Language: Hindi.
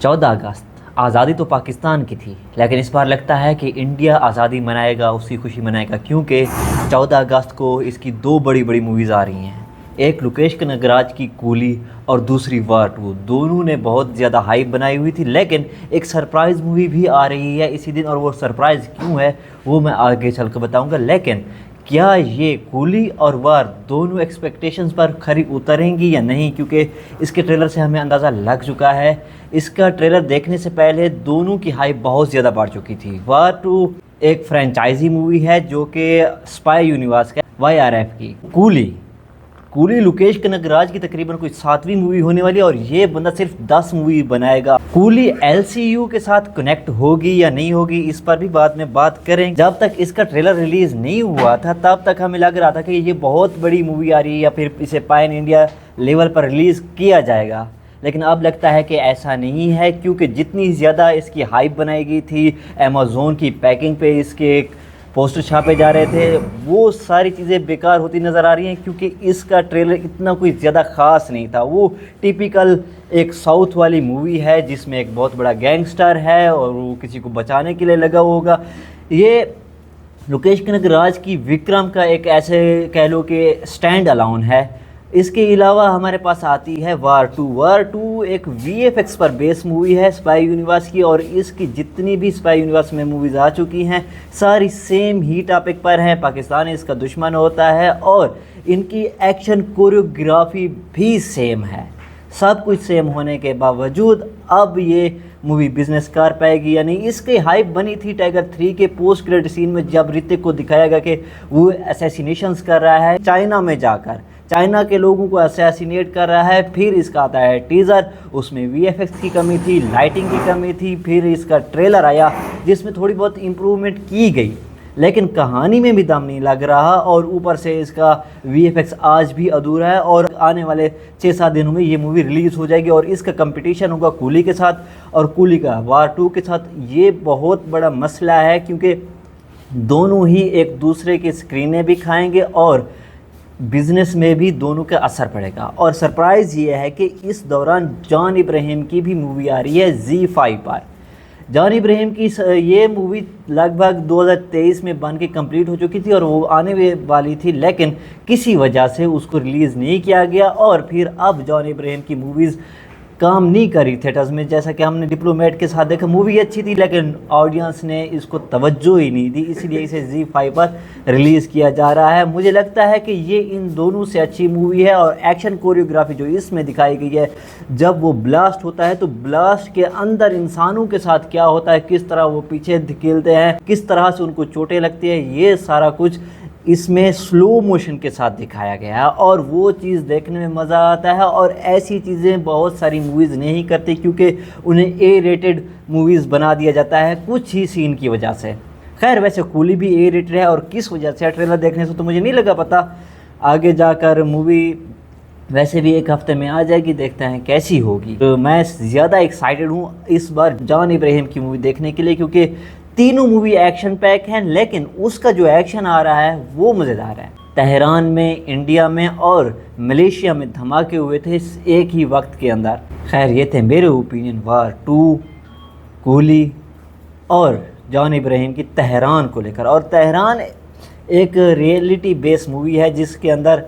14 अगस्त आज़ादी तो पाकिस्तान की थी, लेकिन इस बार लगता है कि इंडिया आज़ादी मनाएगा, उसकी खुशी मनाएगा, क्योंकि 14 अगस्त को इसकी दो बड़ी बड़ी मूवीज़ आ रही हैं। एक लोकेश कनगराज की कूली और दूसरी वार 2। दोनों ने बहुत ज़्यादा हाइप बनाई हुई थी, लेकिन एक सरप्राइज़ मूवी भी आ रही है इसी दिन, और वो सरप्राइज़ क्यों है वो मैं आगे चल कर बताऊँगा। लेकिन क्या ये कूली और वार दोनों एक्सपेक्टेशंस पर खरी उतरेंगी या नहीं, क्योंकि इसके ट्रेलर से हमें अंदाज़ा लग चुका है। इसका ट्रेलर देखने से पहले दोनों की हाइप बहुत ज़्यादा बढ़ चुकी थी। वार 2 एक फ्रेंचाइजी मूवी है जो कि स्पाई यूनिवर्स का YRF की। कूली लोकेश कनगराज की तकरीबन कोई 7वीं मूवी होने वाली है, और ये बंदा सिर्फ 10 मूवी बनाएगा। कूली LCU के साथ कनेक्ट होगी या नहीं होगी, इस पर भी बाद में बात करें। जब तक इसका ट्रेलर रिलीज़ नहीं हुआ था तब तक हमें लग रहा था कि ये बहुत बड़ी मूवी आ रही है या फिर इसे पैन इंडिया लेवल पर रिलीज़ किया जाएगा, लेकिन अब लगता है कि ऐसा नहीं है, क्योंकि जितनी ज़्यादा इसकी हाइप बनाई गई थी, अमेज़ॉन की पैकिंग पे इसके पोस्टर छापे जा रहे थे, वो सारी चीज़ें बेकार होती नज़र आ रही हैं, क्योंकि इसका ट्रेलर इतना कोई ज़्यादा ख़ास नहीं था। वो टिपिकल एक साउथ वाली मूवी है जिसमें एक बहुत बड़ा गैंगस्टर है और वो किसी को बचाने के लिए लगा होगा। ये लोकेश कनगराज की विक्रम का एक ऐसे कह लो कि स्टैंड अलोन है। इसके अलावा हमारे पास आती है वार 2 एक VFX पर बेस मूवी है स्पाई यूनिवर्स की, और इसकी जितनी भी स्पाई यूनिवर्स में मूवीज़ आ चुकी हैं सारी सेम ही टॉपिक पर हैं। पाकिस्तान इसका दुश्मन होता है और इनकी एक्शन कोरियोग्राफी भी सेम है। सब कुछ सेम होने के बावजूद अब ये मूवी बिजनेस कर पाएगी या नहीं, इसकी हाइप बनी थी टाइगर 3 के पोस्ट क्रेडिट सीन में, जब ऋतिक को दिखाया गया कि वो असैसिनेशंस कर रहा है चाइना में जाकर, चाइना के लोगों को असैसिनेट कर रहा है। फिर इसका आता है टीज़र, उसमें VFX की कमी थी, लाइटिंग की कमी थी। फिर इसका ट्रेलर आया जिसमें थोड़ी बहुत इम्प्रूवमेंट की गई, लेकिन कहानी में भी दम नहीं लग रहा, और ऊपर से इसका VFX आज भी अधूरा है। और आने वाले 6-7 दिनों में ये मूवी रिलीज़ हो जाएगी, और इसका कंपटीशन होगा कूली के साथ और कूली का वार 2 के साथ। ये बहुत बड़ा मसला है, क्योंकि दोनों ही एक दूसरे की स्क्रीनें भी खाएंगे और बिज़नेस में भी दोनों का असर पड़ेगा। और सरप्राइज़ ये है कि इस दौरान जॉन इब्राहिम की भी मूवी आ रही है ZEE5 पर। जॉन इब्राहिम की ये मूवी लगभग 2023 में बन के कंप्लीट हो चुकी थी और वो आने वाली थी, लेकिन किसी वजह से उसको रिलीज़ नहीं किया गया। और फिर अब जॉन इब्राहिम की मूवीज़ काम नहीं करी थिएटर्स में, जैसा कि हमने डिप्लोमेट के साथ देखा। मूवी अच्छी थी लेकिन ऑडियंस ने इसको तवज्जो ही नहीं दी, इसलिए इसे ZEE5 पर रिलीज़ किया जा रहा है। मुझे लगता है कि ये इन दोनों से अच्छी मूवी है, और एक्शन कोरियोग्राफी जो इसमें दिखाई गई है, जब वो ब्लास्ट होता है तो ब्लास्ट के अंदर इंसानों के साथ क्या होता है, किस तरह वो पीछे धकेलते हैं, किस तरह से उनको चोटें लगती है, ये सारा कुछ इसमें स्लो मोशन के साथ दिखाया गया है, और वो चीज़ देखने में मज़ा आता है। और ऐसी चीज़ें बहुत सारी मूवीज़ नहीं करती, क्योंकि उन्हें A-रेटेड मूवीज़ बना दिया जाता है कुछ ही सीन की वजह से। खैर, वैसे कूली भी A-रेटेड है, और किस वजह से ट्रेलर देखने से तो मुझे नहीं लगा पता। आगे जाकर मूवी वैसे भी एक हफ्ते में आ जाएगी, देखते हैं कैसी होगी। तो मैं ज़्यादा एक्साइटेड हूँ इस बार जॉन इब्राहिम की मूवी देखने के लिए, क्योंकि तीनों मूवी एक्शन पैक हैं, लेकिन उसका जो एक्शन आ रहा है वो मज़ेदार है। तेहरान में, इंडिया में और मलेशिया में धमाके हुए थे एक ही वक्त के अंदर। खैर, ये थे मेरे ओपिनियन वार 2, कूली और जॉन इब्राहिम की तेहरान को लेकर। और तेहरान एक रियलिटी बेस्ड मूवी है जिसके अंदर